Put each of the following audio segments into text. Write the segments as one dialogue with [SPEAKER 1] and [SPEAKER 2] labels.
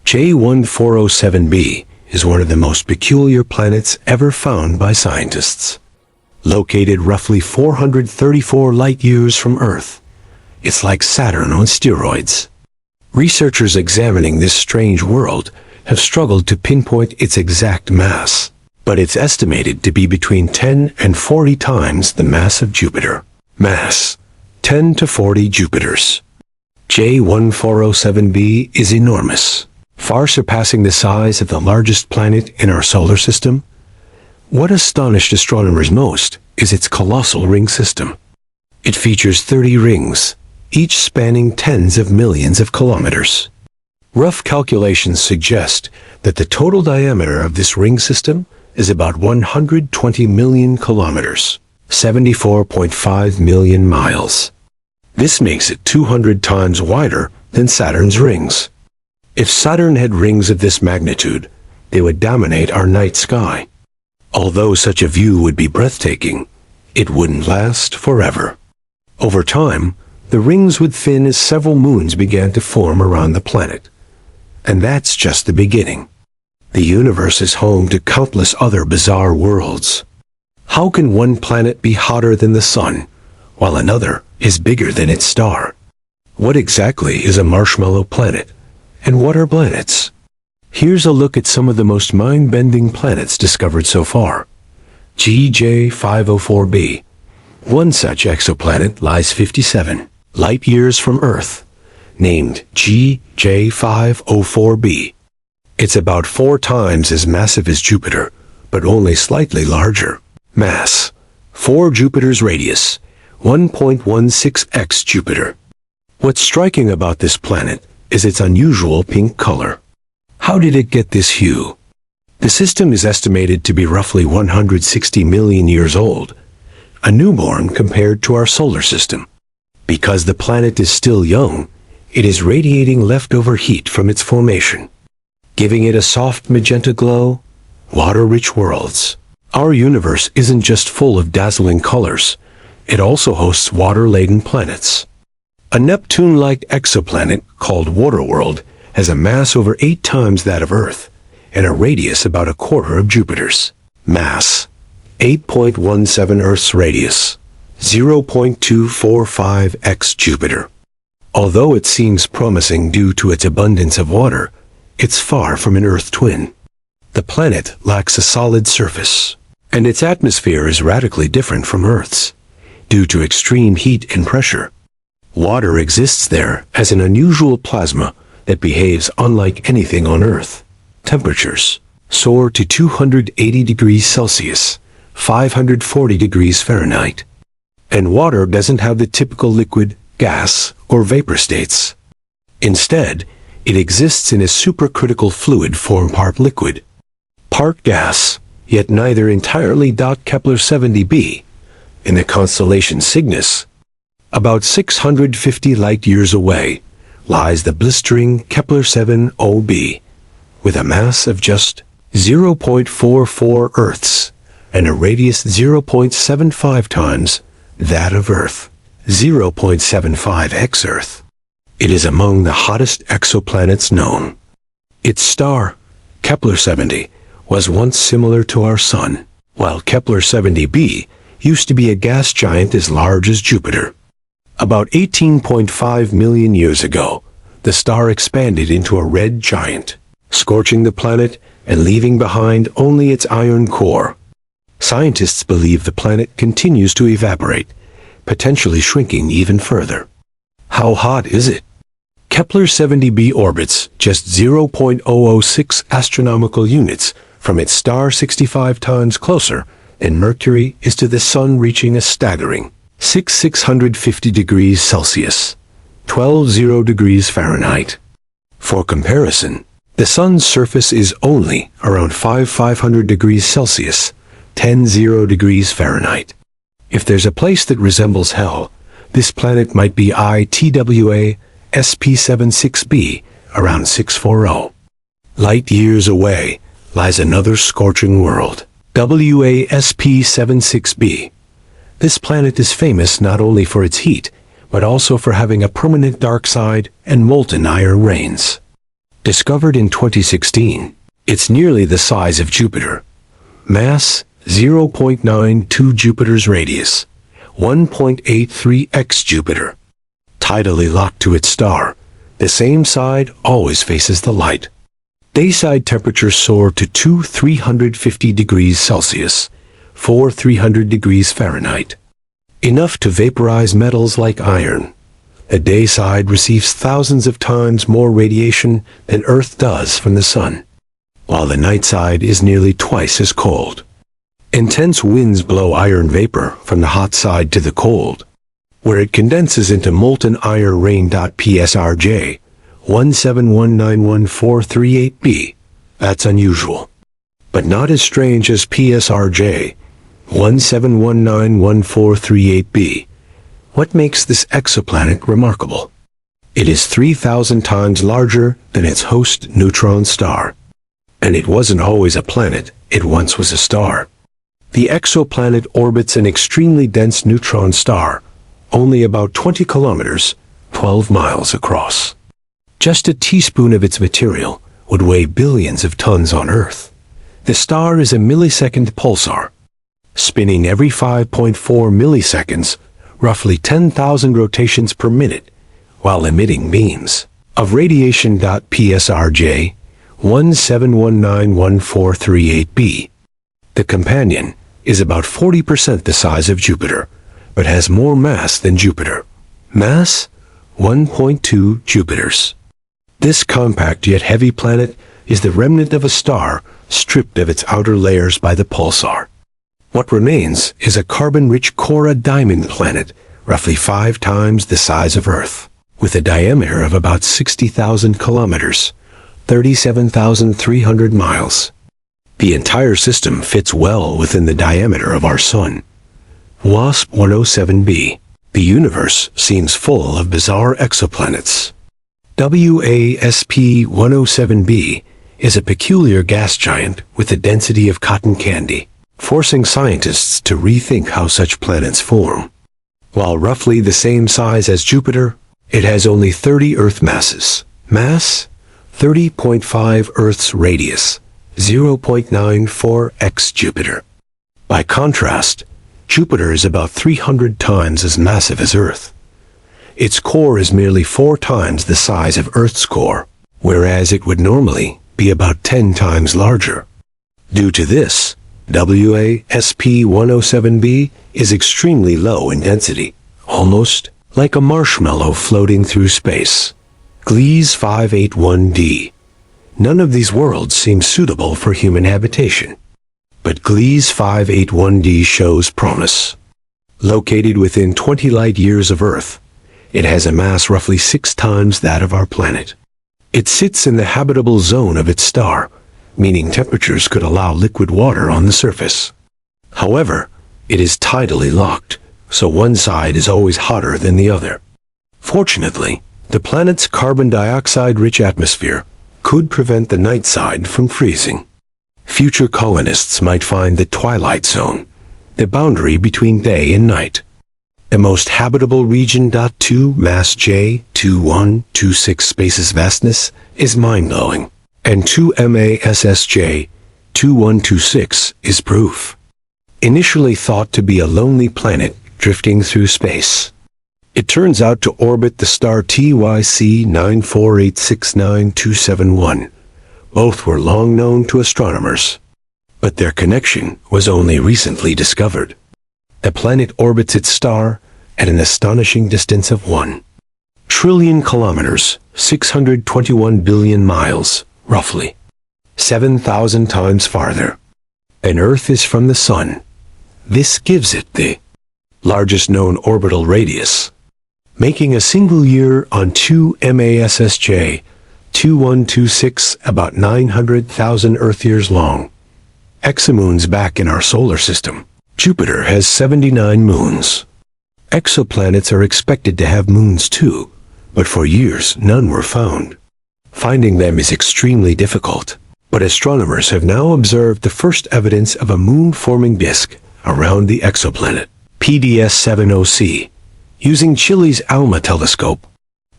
[SPEAKER 1] J1407b is one of the most peculiar planets ever found by scientists. Located roughly 434 light-years from Earth, it's like Saturn on steroids. Researchers examining this strange world have struggled to pinpoint its exact mass, but it's estimated to be between 10 and 40 times the mass of Jupiter. Mass: 10 to 40 Jupiters. J1407b is enormous, far surpassing the size of the largest planet in our solar system. What astonished astronomers most is its colossal ring system. It features 30 rings, each spanning tens of millions of kilometers. Rough calculations suggest that the total diameter of this ring system is about 120 million kilometers, 74.5 million miles. This makes it 200 times wider than Saturn's rings. If Saturn had rings of this magnitude, they would dominate our night sky. Although such a view would be breathtaking, it wouldn't last forever. Over time, the rings would thin as several moons began to form around the planet. And that's just the beginning. The universe is home to countless other bizarre worlds. How can one planet be hotter than the sun, while another is bigger than its star? What exactly is a marshmallow planet, and what are planets? Here's a look at some of the most mind-bending planets discovered so far. GJ504b. One such exoplanet lies 57 light-years from Earth, named GJ504b. It's about 4 times as massive as Jupiter, but only slightly larger. Mass: 4 Jupiter's radius, 1.16x Jupiter. What's striking about this planet is its unusual pink color. How did it get this hue? The system is estimated to be roughly 160 million years old, a newborn compared to our solar system. Because the planet is still young, it is radiating leftover heat from its formation, giving it a soft magenta glow. Water-rich worlds. Our universe isn't just full of dazzling colors, it also hosts water-laden planets. A Neptune-like exoplanet called Waterworld has a mass over 8 times that of Earth, and a radius about a quarter of Jupiter's. Mass: 8.17 Earth's radius, 0.245x Jupiter. Although it seems promising due to its abundance of water, it's far from an Earth twin. The planet lacks a solid surface, and its atmosphere is radically different from Earth's, due to extreme heat and pressure. Water exists there as an unusual plasma that behaves unlike anything on Earth. Temperatures soar to 280 degrees Celsius, 540 degrees Fahrenheit. And water doesn't have the typical liquid, gas, or vapor states. Instead, it exists in a supercritical fluid form part liquid, part gas, yet neither entirely. Kepler-70b, in the constellation Cygnus, about 650 light-years away, lies the blistering Kepler-70b, with a mass of just 0.44 Earths and a radius 0.75 times that of Earth, 0.75x Earth. It is among the hottest exoplanets known. Its star, Kepler-70, was once similar to our Sun, while Kepler-70b used to be a gas giant as large as Jupiter. About 18.5 million years ago, the star expanded into a red giant, scorching the planet and leaving behind only its iron core. Scientists believe the planet continues to evaporate, potentially shrinking even further. How hot is it? Kepler-70b orbits just 0.006 astronomical units from its star, 65 times closer than Mercury is to the Sun, reaching a staggering 650 degrees Celsius, 120 degrees Fahrenheit. For comparison, the Sun's surface is only around 500 degrees Celsius, 100 degrees Fahrenheit. If there's a place that resembles hell, this planet might be ITWA SP76b, around 640. Light-years away lies another scorching world, WASP-76b. This planet is famous not only for its heat, but also for having a permanent dark side and molten iron rains. Discovered in 2016, it's nearly the size of Jupiter. Mass 0.92 Jupiter's radius, 1.83x Jupiter. Tidally locked to its star, the same side always faces the light. Dayside temperatures soar to 350 degrees Celsius, 300 degrees Fahrenheit. Enough to vaporize metals like iron. The dayside receives thousands of times more radiation than Earth does from the sun, while the night side is nearly twice as cold. Intense winds blow iron vapor from the hot side to the cold, where it condenses into molten iron rain. PSRJ 171914338b. That's unusual, but not as strange as PSRJ 171914338b. What makes this exoplanet remarkable? It is 3,000 times larger than its host neutron star. And it wasn't always a planet, it once was a star. The exoplanet orbits an extremely dense neutron star, only about 20 kilometers, 12 miles across. Just a teaspoon of its material would weigh billions of tons on Earth. The star is a millisecond pulsar, spinning every 5.4 milliseconds, roughly 10,000 rotations per minute, while emitting beams of radiation. PSRJ 171914338b. The companion is about 40% the size of Jupiter, but has more mass than Jupiter. Mass 1.2 Jupiters. This compact yet heavy planet is the remnant of a star stripped of its outer layers by the pulsar. What remains is a carbon-rich Cora diamond planet, roughly 5 times the size of Earth, with a diameter of about 60,000 kilometers, 37,300 miles. The entire system fits well within the diameter of our Sun. WASP 107b. The universe seems full of bizarre exoplanets. WASP 107b is a peculiar gas giant with the density of cotton candy, forcing scientists to rethink how such planets form. While roughly the same size as Jupiter, it has only 30 Earth masses. Mass 30.5 Earth's radius, 0.94x Jupiter. By contrast, Jupiter is about 300 times as massive as Earth. Its core is merely 4 times the size of Earth's core, whereas it would normally be about 10 times larger. Due to this, WASP 107b is extremely low in density, almost like a marshmallow floating through space. Gliese 581d. None of these worlds seem suitable for human habitation, but Gliese 581d shows promise. Located within 20 light-years of Earth, it has a mass roughly 6 times that of our planet. It sits in the habitable zone of its star, meaning temperatures could allow liquid water on the surface. However, it is tidally locked, so one side is always hotter than the other. Fortunately, the planet's carbon dioxide-rich atmosphere could prevent the night side from freezing. Future colonists might find the twilight zone, the boundary between day and night, the most habitable region. 2 Mass J 2126 Space's vastness is mind-blowing, and 2 MASSJ 2126 is proof. Initially thought to be a lonely planet drifting through space, it turns out to orbit the star TYC 9486927. Both were long known to astronomers, but their connection was only recently discovered. The planet orbits its star at an astonishing distance of 1 trillion kilometers, 621 billion miles, roughly 7,000 times farther than Earth is from the Sun. This gives it the largest known orbital radius, making a single year on 2 MASSJ 2126 about 900,000 Earth years long. Exomoons back in our solar system. Jupiter has 79 moons. Exoplanets are expected to have moons too, but for years none were found. Finding them is extremely difficult, but astronomers have now observed the first evidence of a moon-forming disk around the exoplanet, PDS-70c. Using Chile's ALMA telescope,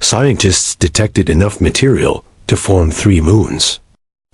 [SPEAKER 1] scientists detected enough material to form 3 moons,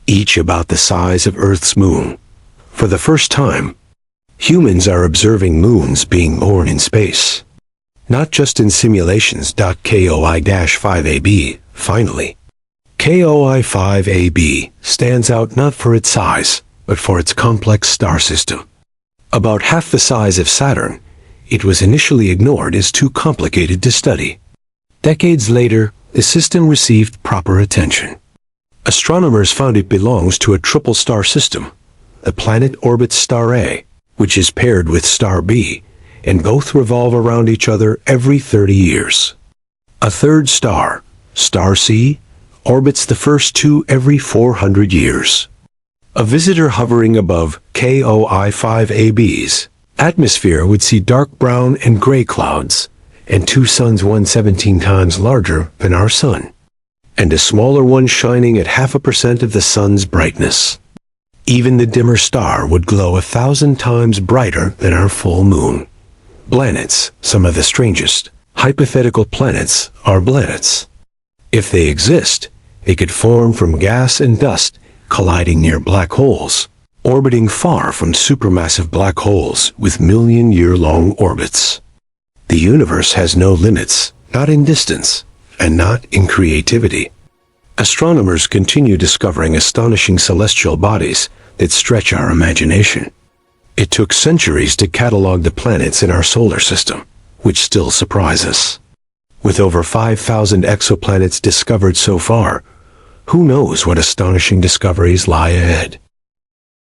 [SPEAKER 1] each about the size of Earth's moon. For the first time, humans are observing moons being born in space. Not just in simulations. KOI-5AB, finally. KOI-5AB stands out not for its size, but for its complex star system. About half the size of Saturn, it was initially ignored as too complicated to study. Decades later, the system received proper attention. Astronomers found it belongs to a triple star system. The planet orbits star A, which is paired with star B, and both revolve around each other every 30 years. A third star, star C, orbits the first 2 every 400 years. A visitor hovering above KOI-5AB's atmosphere would see dark brown and gray clouds, and 2 suns 117 times larger than our sun, and a smaller one shining at 0.5% of the sun's brightness. Even the dimmer star would glow 1,000 times brighter than our full moon. Planets, some of the strangest hypothetical planets, are planets. If they exist, they could form from gas and dust colliding near black holes, orbiting far from supermassive black holes with million-year-long orbits. The universe has no limits, not in distance, and not in creativity. Astronomers continue discovering astonishing celestial bodies that stretch our imagination. It took centuries to catalog the planets in our solar system, which still surprise us. With over 5,000 exoplanets discovered so far, who knows what astonishing discoveries lie ahead?